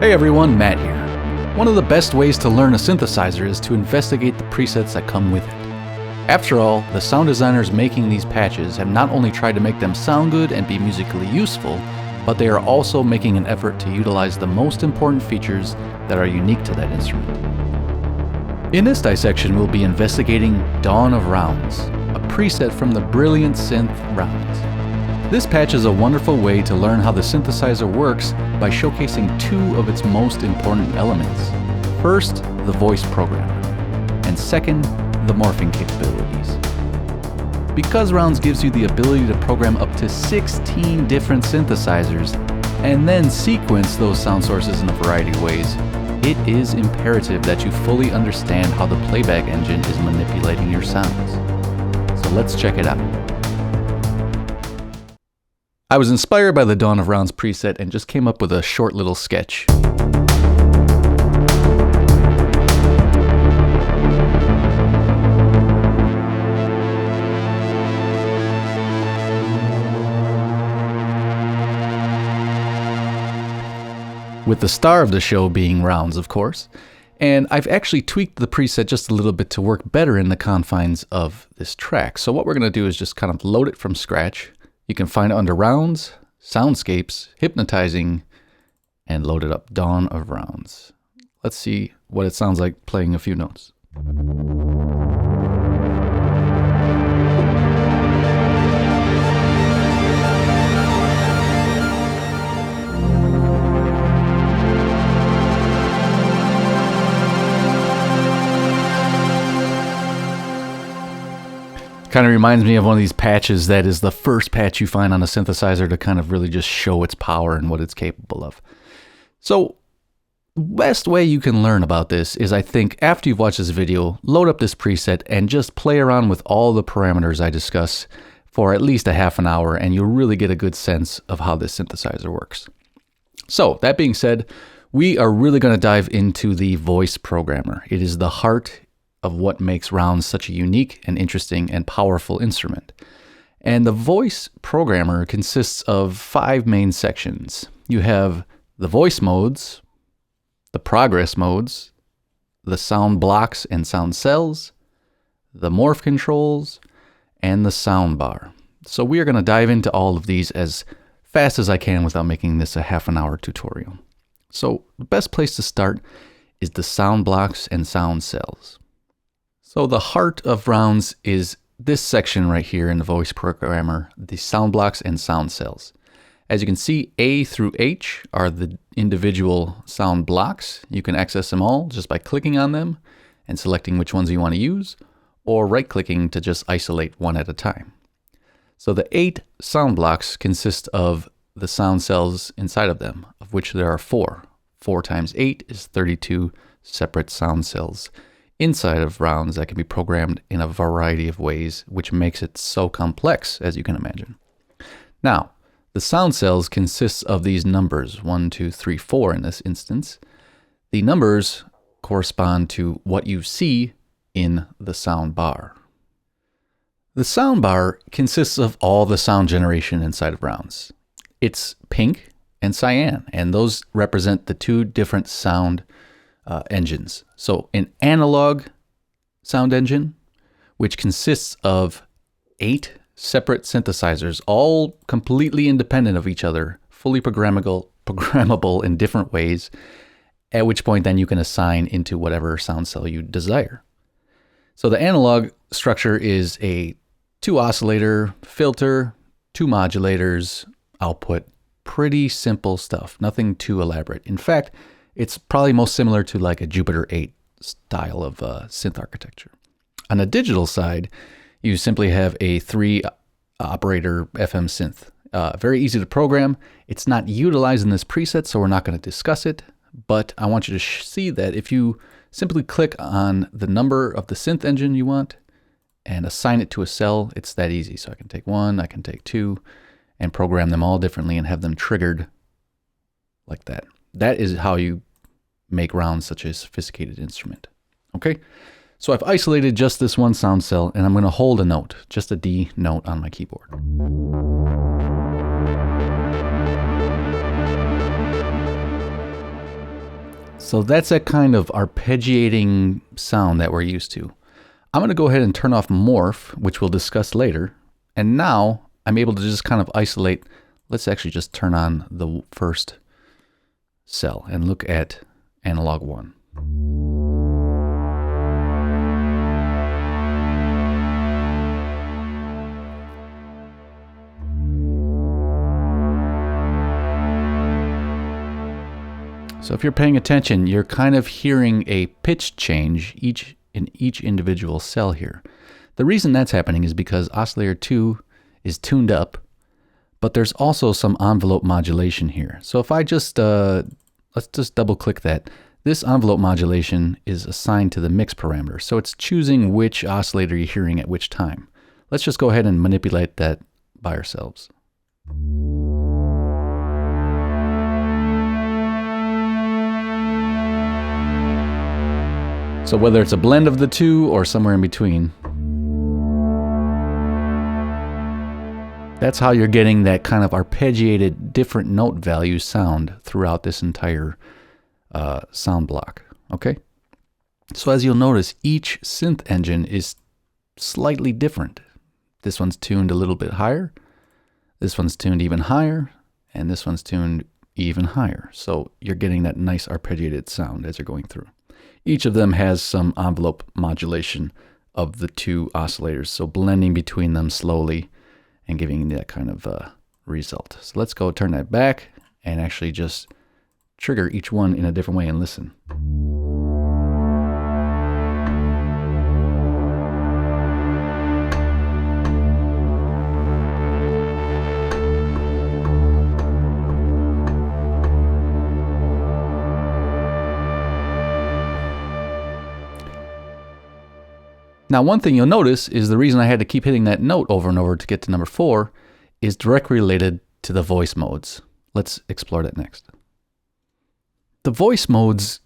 Hey everyone, Matt here. One of the best ways to learn a synthesizer is to investigate the presets that come with it. After all, the sound designers making these patches have not only tried to make them sound good and be musically useful, but they are also making an effort to utilize the most important features that are unique to that instrument. In this dissection, we'll be investigating Dawn of Rounds, a preset from the brilliant synth Rounds. This patch is a wonderful way to learn how the synthesizer works by showcasing two of its most important elements. First, the voice programmer, and second, the morphing capabilities. Because Rounds gives you the ability to program up to 16 different synthesizers and then sequence those sound sources in a variety of ways, it is imperative that you fully understand how the playback engine is manipulating your sounds. So let's check it out. I was inspired by the Dawn of Rounds preset and just came up with a short little sketch. With the star of the show being Rounds, of course, and I've actually tweaked the preset just a little bit to work better in the confines of this track. So what we're going to do is just kind of load it from scratch. You can find it under Rounds, Soundscapes, Hypnotizing, and load it up, Dawn of Rounds. Let's see what it sounds like playing a few notes. Kind of reminds me of one of these patches that is the first patch you find on a synthesizer to kind of really just show its power and what it's capable of. So the best way you can learn about this is, I think, after you've watched this video, load up this preset and just play around with all the parameters I discuss for at least a half an hour, and you'll really get a good sense of how this synthesizer works. So that being said, we are really going to dive into the voice programmer. It is the heart of what makes Rounds such a unique and interesting and powerful instrument. And the voice programmer consists of 5 main sections. You have the voice modes, the progress modes, the sound blocks and sound cells, the morph controls, and the sound bar. So we are going to dive into all of these as fast as I can without making this a half an hour tutorial. So the best place to start is the sound blocks and sound cells. So the heart of Rounds is this section right here in the voice programmer, the sound blocks and sound cells. As you can see, A through H are the individual sound blocks. You can access them all just by clicking on them and selecting which ones you want to use, or right-clicking to just isolate one at a time. So the 8 sound blocks consist of the sound cells inside of them, of which there are 4. 4 times 8 is 32 separate sound cells inside of Rounds that can be programmed in a variety of ways, which makes it so complex, as you can imagine. Now, the sound cells consists of these numbers, 1, 2, 3, 4 in this instance. The numbers correspond to what you see in the sound bar. The sound bar consists of all the sound generation inside of Rounds. It's pink and cyan, and those represent the 2 different sound engines. So an analog sound engine, which consists of 8 separate synthesizers, all completely independent of each other, fully programmable in different ways, at which point then you can assign into whatever sound cell you desire. So the analog structure is a 2 oscillator, filter, 2 modulators, output. Pretty simple stuff, nothing too elaborate. In fact, it's probably most similar to like a Jupiter 8 style of synth architecture. On the digital side, you simply have a 3 operator FM synth. Very easy to program. It's not utilized in this preset, so we're not going to discuss it, but I want you to see that if you simply click on the number of the synth engine you want and assign it to a cell, it's that easy. So I can take 1, I can take 2, and program them all differently and have them triggered like that. That is how you make Rounds such a sophisticated instrument. Okay, so I've isolated just this one sound cell, and I'm going to hold a note, just a D note on my keyboard. So that's that kind of arpeggiating sound that we're used to. I'm going to go ahead and turn off Morph, which we'll discuss later. And now I'm able to just kind of isolate. Let's actually just turn on the first cell and look at analog 1. So if you're paying attention, you're kind of hearing a pitch change in each individual cell here. The reason that's happening is because oscillator 2 is tuned up, but there's also some envelope modulation here. So if I just, let's just double click that. This envelope modulation is assigned to the mix parameter. So it's choosing which oscillator you're hearing at which time. Let's just go ahead and manipulate that by ourselves. So whether it's a blend of the two or somewhere in between, that's how you're getting that kind of arpeggiated different note value sound throughout this entire sound block, okay? So as you'll notice, each synth engine is slightly different. This one's tuned a little bit higher, this one's tuned even higher, and this one's tuned even higher. So you're getting that nice arpeggiated sound as you're going through. Each of them has some envelope modulation of the two oscillators, so blending between them slowly and giving that kind of result. So let's go turn that back and actually just trigger each one in a different way and listen. Now, one thing you'll notice is the reason I had to keep hitting that note over and over to get to number 4 is directly related to the voice modes. Let's explore that next. The voice modes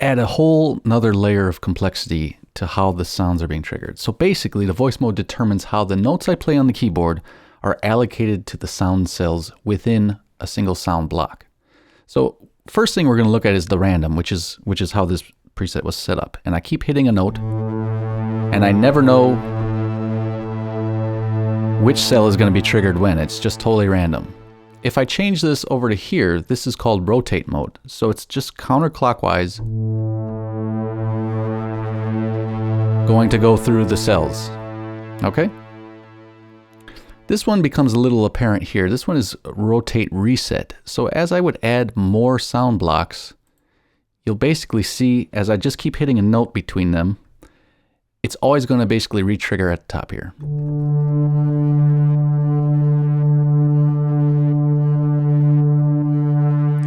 add a whole nother layer of complexity to how the sounds are being triggered. So basically, the voice mode determines how the notes I play on the keyboard are allocated to the sound cells within a single sound block. So first thing we're going to look at is the random, which is how this preset was set up. And I keep hitting a note, and I never know which cell is going to be triggered when. It's just totally random. If I change this over to here, this is called rotate mode. So it's just counterclockwise going to go through the cells. Okay? This one becomes a little apparent here. This one is rotate reset. So as I would add more sound blocks, you'll basically see as I just keep hitting a note between them, it's always going to basically re-trigger at the top here.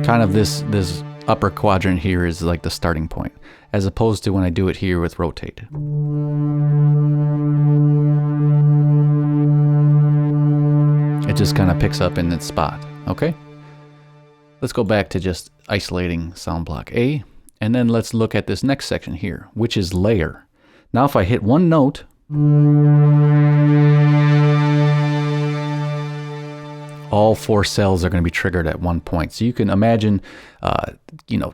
Kind of this upper quadrant here is like the starting point, as opposed to when I do it here with rotate. It just kind of picks up in its spot, okay? Let's go back to just isolating sound block A, and then let's look at this next section here, which is layer. Now if I hit one note, all 4 cells are going to be triggered at one point. So you can imagine,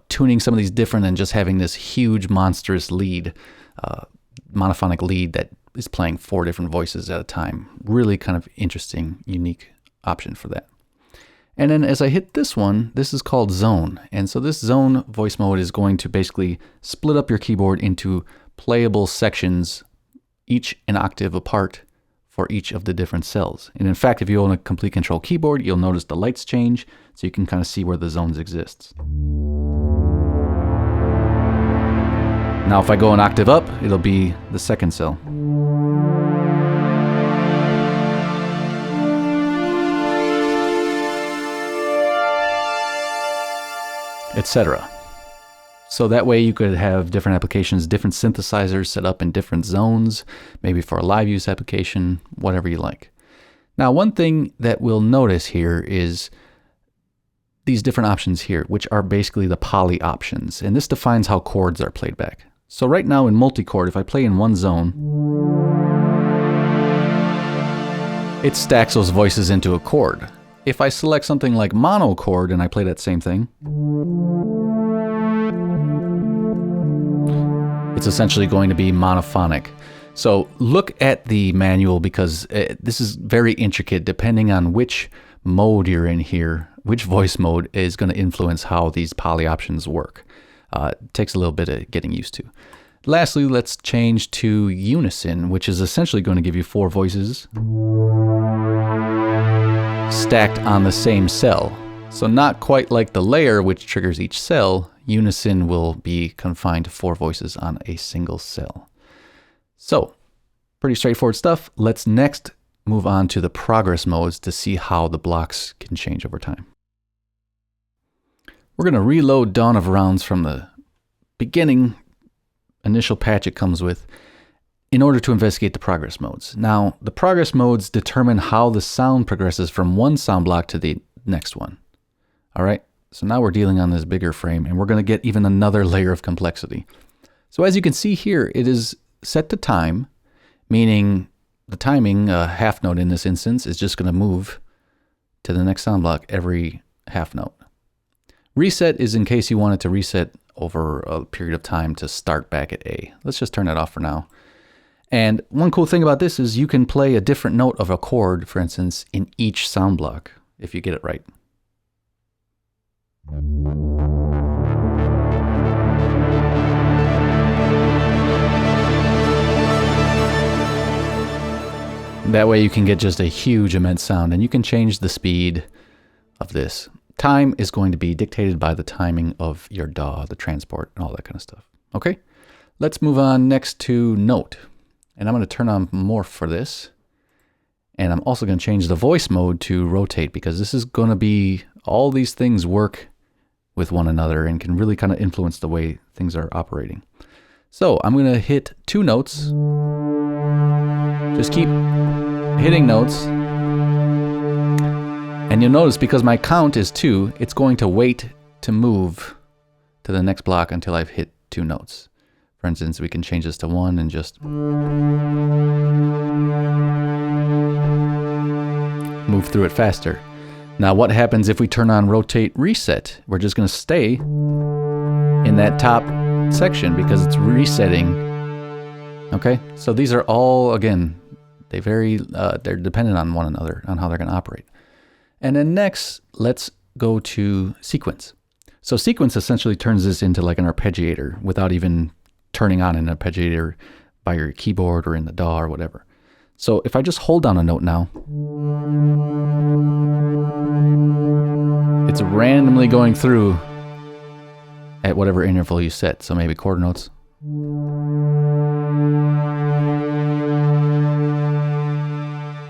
tuning some of these different and just having this huge monstrous lead, monophonic lead that is playing 4 different voices at a time. Really kind of interesting, unique option for that. And then as I hit this one, this is called zone. And so this zone voice mode is going to basically split up your keyboard into playable sections, each an octave apart for each of the different cells. And in fact, if you own a complete control keyboard, you'll notice the lights change, so you can kind of see where the zones exist. Now if I go an octave up, it'll be the second cell. Etc. So that way you could have different applications, different synthesizers set up in different zones, maybe for a live use application, whatever you like. Now, one thing that we'll notice here is these different options here, which are basically the poly options. And this defines how chords are played back. So right now in multi-chord, if I play in one zone, it stacks those voices into a chord. If I select something like monochord and I play that same thing, it's essentially going to be monophonic. So look at the manual, because this is very intricate. Depending on which mode you're in here, which voice mode is going to influence how these poly options work. It takes a little bit of getting used to. Lastly, let's change to unison, which is essentially going to give you 4 voices stacked on the same cell. So not quite like the layer, which triggers each cell. Unison will be confined to 4 voices on a single cell. So pretty straightforward stuff. Let's next move on to the progress modes to see how the blocks can change over time. We're going to reload Dawn of Rounds from the beginning initial patch it comes with in order to investigate the progress modes. Now, the progress modes determine how the sound progresses from one sound block to the next one. All right, so now we're dealing on this bigger frame, and we're going to get even another layer of complexity. So as you can see here, it is set to time, meaning the timing, half note in this instance, is just going to move to the next sound block every half note. Reset is in case you want it to reset over a period of time to start back at A. Let's just turn that off for now. And one cool thing about this is you can play a different note of a chord, for instance, in each sound block, if you get it right. That way you can get just a huge, immense sound, and you can change the speed of this. Time is going to be dictated by the timing of your DAW, the transport, and all that kind of stuff. Okay, let's move on next to note. And I'm going to turn on morph for this. And I'm also going to change the voice mode to rotate, because this is going to be, all these things work with one another and can really kind of influence the way things are operating. So I'm going to hit 2 notes. Just keep hitting notes. And you'll notice, because my count is 2, it's going to wait to move to the next block until I've hit 2 notes. For instance, we can change this to 1 and just move through it faster. Now what happens if we turn on rotate reset? We're just going to stay in that top section because it's resetting. Okay, so these are all, again, they vary, they're dependent on one another, on how they're going to operate. And then next, let's go to sequence. So sequence essentially turns this into like an arpeggiator without even turning on an arpeggiator by your keyboard or in the DAW or whatever. So if I just hold down a note now, it's randomly going through at whatever interval you set. So maybe quarter notes.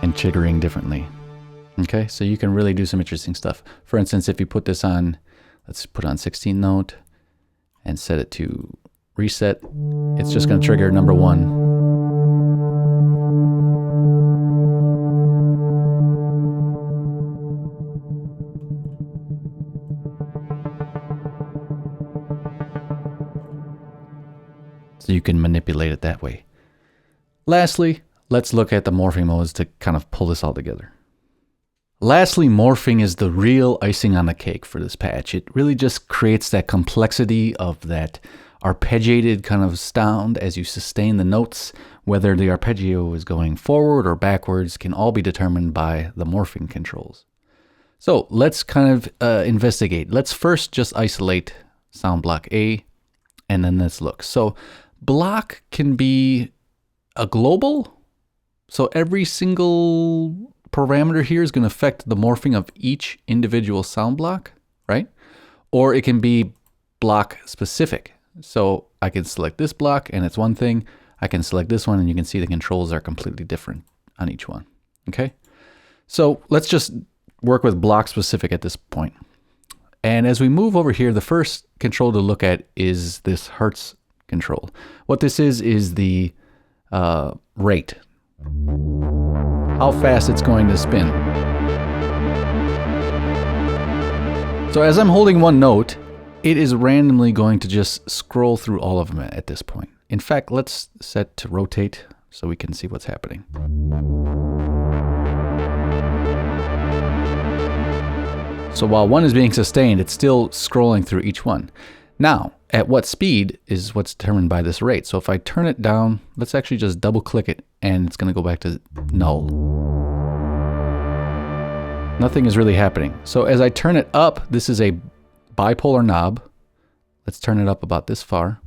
And triggering differently. Okay, so you can really do some interesting stuff. For instance, if you put this on, let's put on 16th note and set it to reset, it's just going to trigger number 1. So you can manipulate it that way. Lastly, let's look at the morphing modes to kind of pull this all together. Lastly, morphing is the real icing on the cake for this patch. It really just creates that complexity of that arpeggiated kind of sound as you sustain the notes. Whether the arpeggio is going forward or backwards can all be determined by the morphing controls. So let's kind of investigate. Let's first just isolate sound block A, and then let's look. So block can be a global. So every single parameter here is going to affect the morphing of each individual sound block, right? Or it can be block specific. So I can select this block and it's one thing. I can select this one and you can see the controls are completely different on each one. Okay. So let's just work with block specific at this point. And as we move over here, the first control to look at is this Hertz control. What this is the rate. How fast it's going to spin. So as I'm holding one note, it is randomly going to just scroll through all of them at this point. In fact, let's set to rotate so we can see what's happening. So while one is being sustained, it's still scrolling through each one. Now, at what speed is what's determined by this rate. So if I turn it down, let's actually just double click it and it's going to go back to null. Nothing is really happening. So as I turn it up, this is a bipolar knob. Let's turn it up about this far.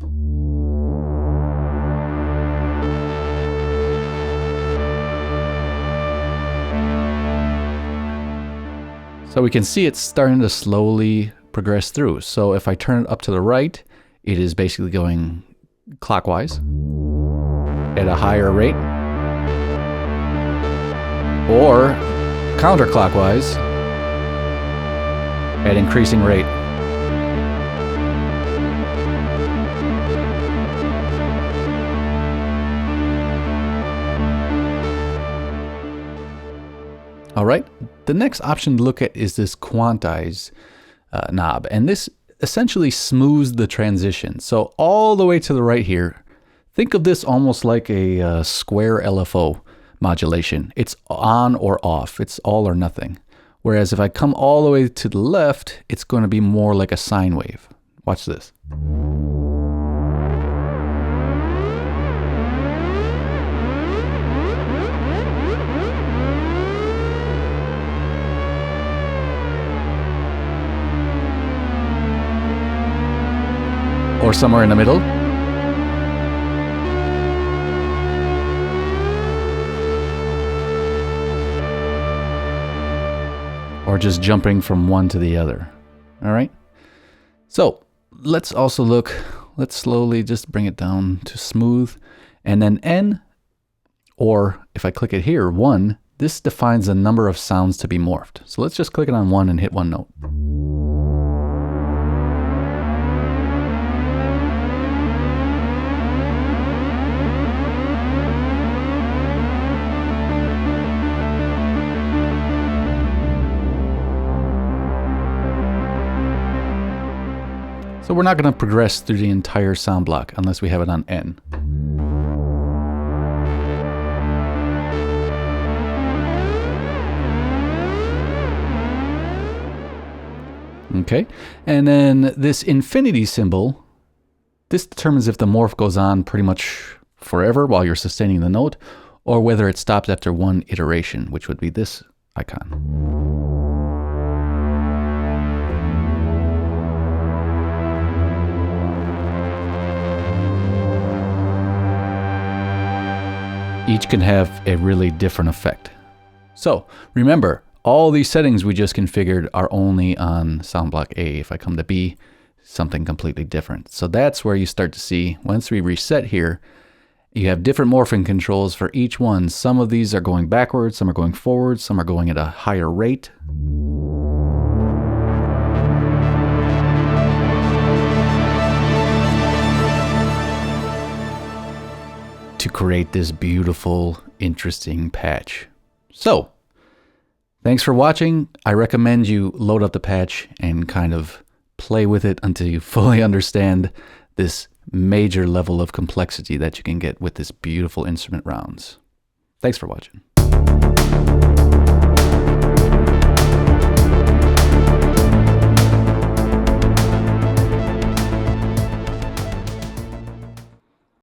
So we can see it's starting to slowly progress through. So if I turn it up to the right, it is basically going clockwise at a higher rate, or counterclockwise at increasing rate. All right, the next option to look at is this quantize knob, and this essentially smooths the transition. So all the way to the right here, think of this almost like a square LFO modulation. It's on or off, it's all or nothing. Whereas if I come all the way to the left, it's going to be more like a sine wave. Watch this. Or somewhere in the middle. Or just jumping from one to the other. All right. So let's also look, let's slowly just bring it down to smooth. And then N, or if I click it here, 1, this defines the number of sounds to be morphed. So let's just click it on 1 and hit one note. So we're not going to progress through the entire sound block unless we have it on N. Okay, and then this infinity symbol, this determines if the morph goes on pretty much forever while you're sustaining the note, or whether it stops after one iteration, which would be this icon. Each can have a really different effect. So remember, all these settings we just configured are only on sound block A. If I come to B, something completely different. So that's where you start to see, once we reset here, you have different morphing controls for each one. Some of these are going backwards, some are going forward, some are going at a higher rate. To create this beautiful, interesting patch. So, thanks for watching. I recommend you load up the patch and kind of play with it until you fully understand this major level of complexity that you can get with this beautiful instrument rounds. Thanks for watching.